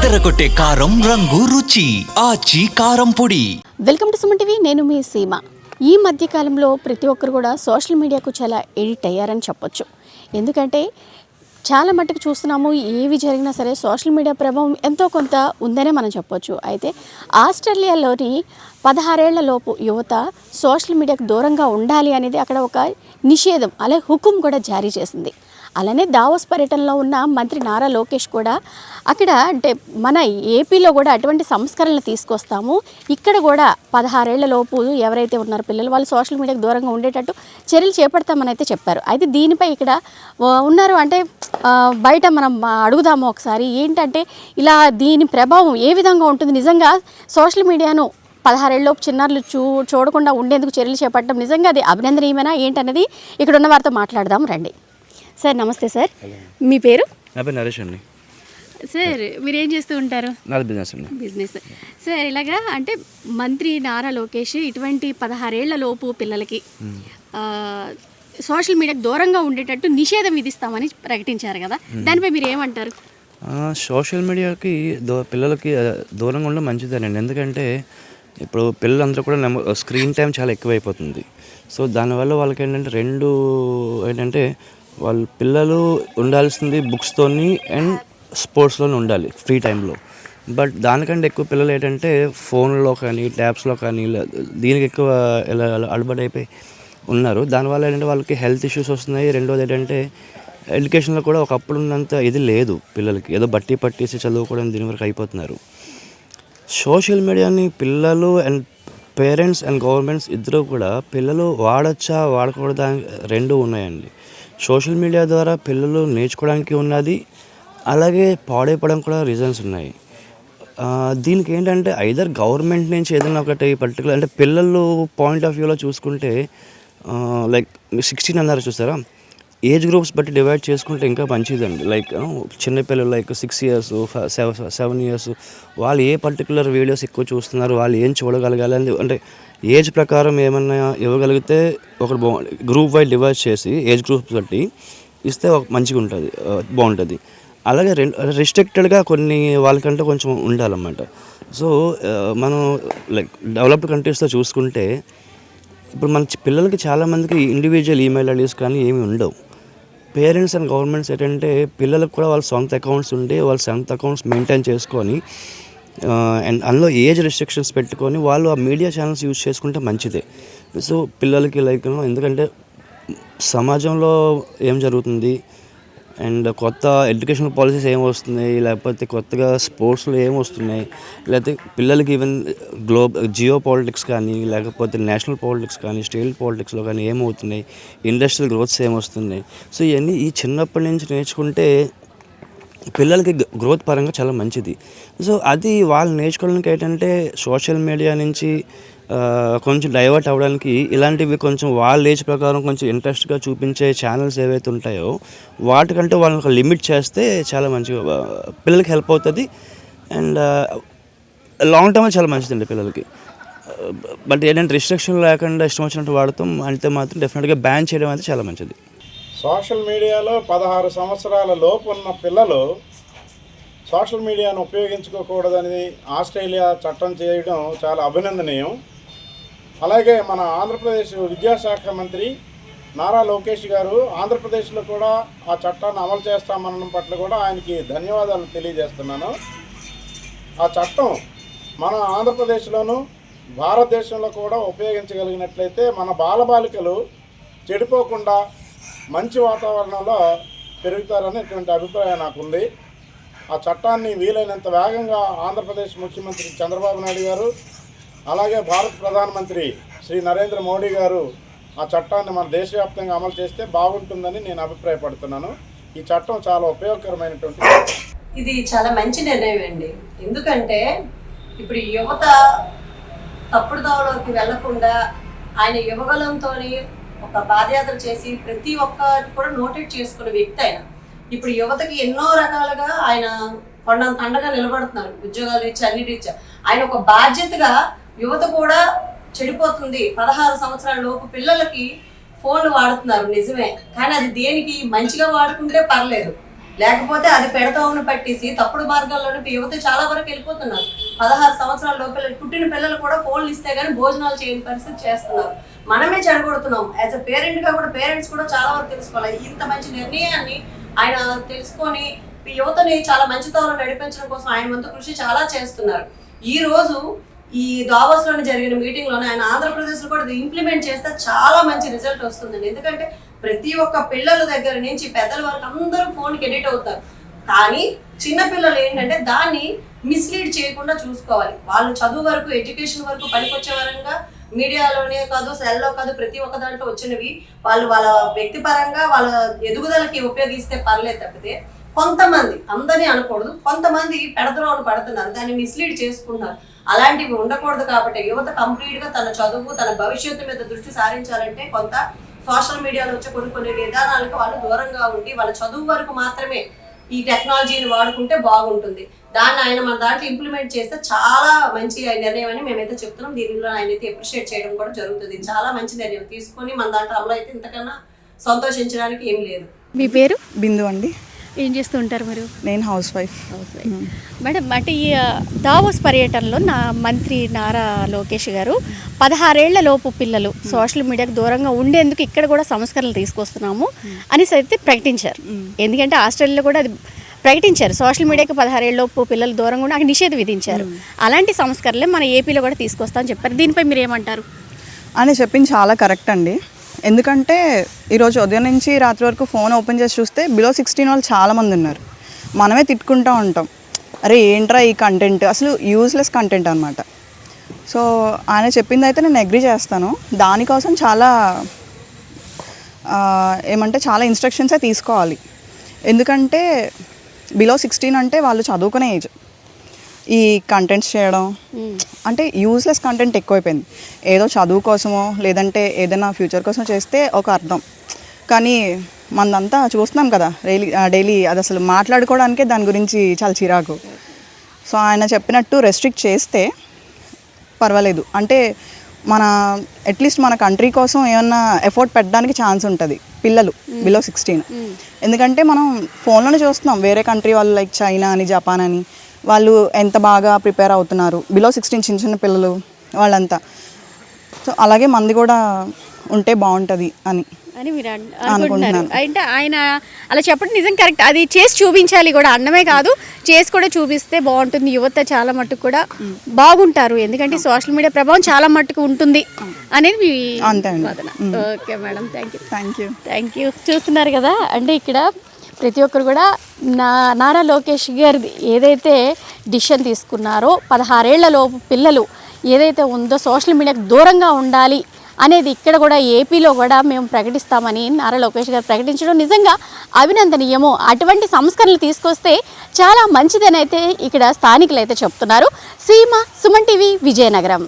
అదరగొట్టే కారం రంగు రుచి ఆచి కారం పొడి. Welcome to Suman TV. నేను మీ సీమ. ఈ మధ్యకాలంలో ప్రతి ఒక్కరు కూడా సోషల్ మీడియాకు చాలా ఎడిట్ అయ్యారని చెప్పొచ్చు. ఎందుకంటే చాలా మట్టుకు చూస్తున్నాము, ఏవి జరిగినా సరే సోషల్ మీడియా ప్రభావం ఎంతో కొంత ఉందనే మనం చెప్పొచ్చు. అయితే ఆస్ట్రేలియాలోని 16 ఏళ్ల లోపు యువత సోషల్ మీడియాకు దూరంగా ఉండాలి అనేది అక్కడ ఒక నిషేధం, అలాగే హుకుం కూడా జారీ చేసింది. అలానే దావోస్ పర్యటనలో ఉన్న మంత్రి నారా లోకేష్ కూడా అక్కడ అంటే మన ఏపీలో కూడా అటువంటి సంస్కరణలు తీసుకొస్తాము, ఇక్కడ కూడా 16 ఏళ్ల లోపు ఎవరైతే ఉన్నారో పిల్లలు వాళ్ళు సోషల్ మీడియాకు దూరంగా ఉండేటట్టు చర్యలు చేపడతామని అయితే చెప్పారు. అయితే దీనిపై ఇక్కడ ఉన్నారు అంటే బయట మనం అడుగుదాము ఒకసారి, ఏంటంటే ఇలా దీని ప్రభావం ఏ విధంగా ఉంటుంది, నిజంగా సోషల్ మీడియాను 16 ఏళ్ళలోపు చిన్నారులు చూడకుండా ఉండేందుకు చర్యలు చేపట్టడం నిజంగా అది అభినందనీయమేనా ఏంటనేది ఇక్కడ ఉన్న వారితో మాట్లాడదాం రండి. సార్ నమస్తే సార్, మీ పేరు? నా పేరు నరేష్ అండి. సార్ మీరు ఏం చేస్తూ ఉంటారు? నాది బిజినెస్ అండి. బిజినెస్. సార్ ఇలాగా అంటే మంత్రి నారా లోకేష్ ఇటువంటి 16 ఏళ్ల లోపు పిల్లలకి సోషల్ మీడియాకు దూరంగా ఉండేటట్టు నిషేధం విధిస్తామని ప్రకటించారు కదా, దానిపై మీరు ఏమంటారు? సోషల్ మీడియాకి పిల్లలకి దూరంగా ఉండడం మంచిదేనండి. ఎందుకంటే ఇప్పుడు పిల్లలందరూ కూడా స్క్రీన్ టైం చాలా ఎక్కువైపోతుంది. సో దానివల్ల వాళ్ళకి ఏంటంటే వాళ్ళ పిల్లలు ఉండాల్సింది బుక్స్తోని అండ్ స్పోర్ట్స్లోనే ఉండాలి ఫ్రీ టైంలో. బట్ దానికంటే ఎక్కువ పిల్లలు ఏంటంటే ఫోన్లో కానీ ట్యాబ్స్లో కానీ దీనికి ఎక్కువ అలవాటైపోయి ఉన్నారు. దానివల్ల ఏంటంటే వాళ్ళకి హెల్త్ ఇష్యూస్ వస్తున్నాయి. రెండోది ఏంటంటే ఎడ్యుకేషన్లో కూడా ఒకప్పుడు ఉన్నంత ఇది లేదు పిల్లలకి, ఏదో బట్టి పట్టేసి చదువుకోవడం దీని వరకు అయిపోతున్నారు. సోషల్ మీడియాని పిల్లలు అండ్ పేరెంట్స్ అండ్ గవర్నమెంట్స్ ఇద్దరు కూడా పిల్లలు వాడచ్చా వాడకూడదా రెండు ఉన్నాయండి. సోషల్ మీడియా ద్వారా పిల్లలు నేర్చుకోవడానికి ఉన్నది, అలాగే పాడైపోవడం కూడా రీజన్స్ ఉన్నాయి. దీనికి ఏంటంటే ఐదర్ గవర్నమెంట్ నుంచి ఏదైనా ఒకటి పర్టికులర్ అంటే పిల్లలు పాయింట్ ఆఫ్ వ్యూలో చూసుకుంటే లైక్ 16 అన్నారు చూస్తారా, ఏజ్ గ్రూప్స్ బట్టి డివైడ్ చేసుకుంటే ఇంకా మంచిదండి. లైక్ చిన్నపిల్లలు లైక్ 6 years 7 years వాళ్ళు ఏ పర్టికులర్ వీడియోస్ ఎక్కువ చూస్తున్నారు, వాళ్ళు ఏం చూడగలగాలి అంటే ఏజ్ ప్రకారం ఏమన్నా ఇవ్వగలిగితే ఒక గ్రూప్ వైడ్ డివైడ్ చేసి ఏజ్ గ్రూప్స్ బట్టి ఇస్తే మంచిగా ఉంటుంది, బాగుంటుంది. అలాగే రిస్ట్రిక్టెడ్గా కొన్ని వాళ్ళకంటే కొంచెం ఉండాలన్నమాట. సో మనం లైక్ డెవలప్డ్ కంట్రీస్తో చూసుకుంటే ఇప్పుడు మన పిల్లలకి చాలామందికి ఇండివిజువల్ ఈమెయిల్ ఐడీస్ కానీ ఏమి ఉండవు. పేరెంట్స్ అండ్ గవర్నమెంట్స్ ఏంటంటే పిల్లలకు కూడా వాళ్ళ సొంత అకౌంట్స్ ఉండి వాళ్ళ సొంత అకౌంట్స్ మెయింటైన్ చేసుకొని అండ్ అందులో ఏజ్ రెస్ట్రిక్షన్స్ పెట్టుకొని వాళ్ళు ఆ మీడియా ఛానల్స్ యూజ్ చేసుకుంటే మంచిదే. సో పిల్లలకి లైక్ ఎందుకంటే సమాజంలో ఏం జరుగుతుంది అండ్ కొత్త ఎడ్యుకేషనల్ పాలసీస్ ఏం వస్తున్నాయి, లేకపోతే కొత్తగా స్పోర్ట్స్లో ఏం వస్తున్నాయి, లేకపోతే పిల్లలకి ఈవెన్ జియో పాలిటిక్స్ కానీ లేకపోతే నేషనల్ పాలిటిక్స్ కానీ స్టేట్ పాలిటిక్స్లో కానీ ఏమవుతున్నాయి, ఇండస్ట్రియల్ గ్రోత్స్ ఏమొస్తున్నాయి. సో ఇవన్నీ ఈ చిన్నప్పటి నుంచి నేర్చుకుంటే పిల్లలకి గ్రోత్ పరంగా చాలా మంచిది. సో అది వాళ్ళు నేర్చుకోవడానికి ఏంటంటే సోషల్ మీడియా నుంచి కొంచెం డైవర్ట్ అవ్వడానికి ఇలాంటివి కొంచెం వాళ్ళ ఏజ్ ప్రకారం కొంచెం ఇంట్రెస్ట్గా చూపించే ఛానల్స్ ఏవైతే ఉంటాయో వాటికంటే వాళ్ళని ఒక లిమిట్ చేస్తే చాలా మంచిగా పిల్లలకి హెల్ప్ అవుతుంది అండ్ లాంగ్ టర్మ్ చాలా మంచిదండి పిల్లలకి. బట్ ఏంటంటే రిస్ట్రిక్షన్ లేకుండా ఇష్టం వచ్చినట్టు వాడతాం అంటే మాత్రం డెఫినెట్గా బ్యాన్ చేయడం అయితే చాలా మంచిది. సోషల్ మీడియాలో 16 సంవత్సరాల లోపు ఉన్న పిల్లలు సోషల్ మీడియాను ఉపయోగించుకోకూడదని ఆస్ట్రేలియా చట్టం చేయడం చాలా అభినందనీయం. అలాగే మన ఆంధ్రప్రదేశ్ విద్యాశాఖ మంత్రి నారా లోకేష్ గారు ఆంధ్రప్రదేశ్లో కూడా ఆ చట్టాన్ని అమలు చేస్తామనడం పట్ల కూడా ఆయనకి ధన్యవాదాలు తెలియజేస్తున్నాను. ఆ చట్టం మన ఆంధ్రప్రదేశ్లోనూ భారతదేశంలో కూడా ఉపయోగించగలిగినట్లయితే మన బాలబాలికలు చెడిపోకుండా మంచి వాతావరణంలో పెరుగుతారనేటువంటి అభిప్రాయం నాకుంది. ఆ చట్టాన్ని వీలైనంత వేగంగా ఆంధ్రప్రదేశ్ ముఖ్యమంత్రి చంద్రబాబు నాయుడు గారు అలాగే భారత ప్రధానమంత్రి శ్రీ నరేంద్ర మోడీ గారు ఆ చట్టాన్ని మన దేశవ్యాప్తంగా అమలు చేస్తే బాగుంటుందని నేను అభిప్రాయపడుతున్నాను. ఈ చట్టం చాలా ఉపయోగకరమైనటువంటి ఇది చాలా మంచి నిర్ణయం అండి. ఎందుకంటే ఇప్పుడు యువత తప్పుడు దావలోకి వెళ్లకుండా ఆయన యువగలంతో ఒక పాదయాత్ర చేసి ప్రతి ఒక్కటి కూడా నోటెడ్ చేసుకున్న వ్యక్తి ఆయన. ఇప్పుడు యువతకి ఎన్నో రకాలుగా ఆయన కొండంత అండగా నిలబడుతున్నారు, ఉద్యోగాలు ఇచ్చి అన్నిటి ఇచ్చా. ఆయన ఒక బాధ్యతగా యువత కూడా చెడిపోతుంది, 16 సంవత్సరాల లోపు పిల్లలకి ఫోన్లు వాడుతున్నారు నిజమే, కానీ అది దేనికి మంచిగా వాడుకుంటే పర్లేదు. లేకపోతే అది పెడతామని పట్టేసి తప్పుడు మార్గాల్లోని యువత చాలా వరకు వెళ్ళిపోతున్నారు. 16 సంవత్సరాల లోపల పుట్టిన పిల్లలు కూడా ఫోన్లు ఇస్తే కానీ భోజనాలు చేయని పరిస్థితి చేస్తున్నారు. మనమే చెడగొడుతున్నాం. యాజ్ అ పేరెంట్గా కూడా పేరెంట్స్ కూడా చాలా వరకు తెలుసుకోవాలి. ఇంత మంచి నిర్ణయాన్ని ఆయన తెలుసుకొని యువతని చాలా మంచి తోరలో నడిపించడం కోసం ఆయన వంతు కృషి చాలా చేస్తున్నారు. ఈ రోజు ఈ దావోస్లోని జరిగిన మీటింగ్లోనే ఆయన ఆంధ్రప్రదేశ్లో కూడా ఇంప్లిమెంట్ చేస్తే చాలా మంచి రిజల్ట్ వస్తుందండి. ఎందుకంటే ప్రతి ఒక్క పిల్లల దగ్గర నుంచి పెద్దల వరకు అందరూ ఫోన్కి ఎడిట్ అవుతారు. కానీ చిన్నపిల్లలు ఏంటంటే దాన్ని మిస్లీడ్ చేయకుండా చూసుకోవాలి. వాళ్ళు చదువు వరకు ఎడ్యుకేషన్ వరకు పనికొచ్చే వరంగా మీడియాలోనే కాదు, సెల్లో కాదు, ప్రతి ఒక్క దాంట్లో వచ్చినవి వాళ్ళు వాళ్ళ వ్యక్తిపరంగా వాళ్ళ ఎదుగుదలకి ఉపయోగిస్తే పర్లేదు తప్పితే కొంతమంది, అందరినీ అనకూడదు, కొంతమంది పెడద్రోవను పడుతున్నారు, దాన్ని మిస్లీడ్ చేసుకుంటున్నారు. అలాంటివి ఉండకూడదు. కాబట్టి యువత కంప్లీట్గా తన చదువు తన భవిష్యత్తు మీద దృష్టి సారించాలంటే కొంత సోషల్ మీడియాలో వచ్చే కొన్ని విధానాలకు వాళ్ళు దూరంగా ఉండి వాళ్ళ చదువు వరకు మాత్రమే ఈ టెక్నాలజీని వాడుకుంటే బాగుంటుంది. దాన్ని ఆయన మన దాంట్లో ఇంప్లిమెంట్ చేస్తే చాలా మంచి నిర్ణయం అని మేమైతే చెప్తున్నాం. దీనిలో ఆయన అయితే అప్రిషియేట్ చేయడం కూడా జరుగుతుంది. చాలా మంచి నిర్ణయం తీసుకొని మన దాంట్లో అమలు అయితే ఇంతకన్నా సంతోషించడానికి ఏం లేదు. మీ పేరు? బిందు అండి. ఏం చేస్తూ ఉంటారు మీరు? నేను హౌస్ వైఫ్. మేడం, అంటే ఈ దావోస్ పర్యటనలో మంత్రి నారా లోకేష్ గారు 16 ఏళ్ల లోపు పిల్లలు సోషల్ మీడియాకు దూరంగా ఉండేందుకు ఇక్కడ కూడా సంస్కరణలు తీసుకొస్తున్నాము అనేసి అయితే ప్రకటించారు. ఎందుకంటే ఆస్ట్రేలియాలో కూడా అది ప్రకటించారు, సోషల్ మీడియాకి 16 ఏళ్ల లోపు పిల్లలు దూరంగా ఉండి అక్కడ నిషేధం విధించారు. అలాంటి సంస్కరణలే మన ఏపీలో కూడా తీసుకొస్తామని చెప్పారు. దీనిపై మీరు ఏమంటారు? అని చెప్పింది చాలా కరెక్ట్ అండి. ఎందుకంటే ఈరోజు ఉదయం నుంచి రాత్రి వరకు ఫోన్ ఓపెన్ చేసి చూస్తే బిలో 16 వాళ్ళు చాలామంది ఉన్నారు. మనమే తిట్టుకుంటూ ఉంటాం, అరే ఏంట్రా ఈ కంటెంట్, అసలు యూజ్లెస్ కంటెంట్ అనమాట. సో ఆయన చెప్పింది అయితే నేను అగ్రీ చేస్తాను. దానికోసం చాలా చాలా ఇన్స్ట్రక్షన్సే తీసుకోవాలి. ఎందుకంటే బిలో 16 అంటే వాళ్ళు చదువుకునే ఏజ్. ఈ కంటెంట్స్ చేయడం అంటే యూజ్లెస్ కంటెంట్ ఎక్కువైపోయింది. ఏదో చదువు కోసమో లేదంటే ఏదైనా ఫ్యూచర్ కోసం చేస్తే ఒక అర్థం, కానీ మనదంతా చూస్తున్నాం కదా డైలీ అది అసలు మాట్లాడుకోవడానికే దాని గురించి చాలా చిరాకు. సో ఆయన చెప్పినట్టు రెస్ట్రిక్ట్ చేస్తే పర్వాలేదు. అంటే మన అట్లీస్ట్ మన కంట్రీ కోసం ఏమన్నా ఎఫర్ట్ పెట్టడానికి ఛాన్స్ ఉంటుంది పిల్లలు బిలో 16. ఎందుకంటే మనం ఫోన్లోనే చూస్తున్నాం వేరే కంట్రీ వాళ్ళు లైక్ చైనా అని, జపాన్ అని, వాళ్ళు ఎంత బాగా ప్రిపేర్ అవుతున్నారు బిలో 16 చిన్న పిల్లలు వాళ్ళంతా. సో అలాగే మంది కూడా ఉంటే బాగుంటుంది అని మీరు అనుకుంటున్నారు. అంటే ఆయన అలా చెప్పడం నిజం కరెక్ట్. అది చేసి చూపించాలి కూడా, అన్నమే కాదు చేసి కూడా చూపిస్తే బాగుంటుంది. యువత చాలా మట్టుకు కూడా బాగుంటారు. ఎందుకంటే సోషల్ మీడియా ప్రభావం చాలా మట్టుకు ఉంటుంది అనేది మీ వాదన. Okay madam, thank you. చూస్తున్నారు కదా, అంటే ఇక్కడ ప్రతి ఒక్కరు కూడా నారా లోకేష్ గారు ఏదైతే డిసిషన్ తీసుకున్నారో 16 ఏళ్ల లోపు పిల్లలు ఏదైతే ఉందో సోషల్ మీడియాకు దూరంగా ఉండాలి అనేది ఇక్కడ కూడా ఏపీలో కూడా మేము ప్రకటిస్తామని నారా లోకేష్ గారు ప్రకటించడం నిజంగా అభినందనీయము. అటువంటి సంస్కరణలు తీసుకొస్తే చాలా మంచిదని అయితే ఇక్కడ స్థానికులు అయితే చెప్తున్నారు. సీమ, సుమన్ టీవీ, విజయనగరం.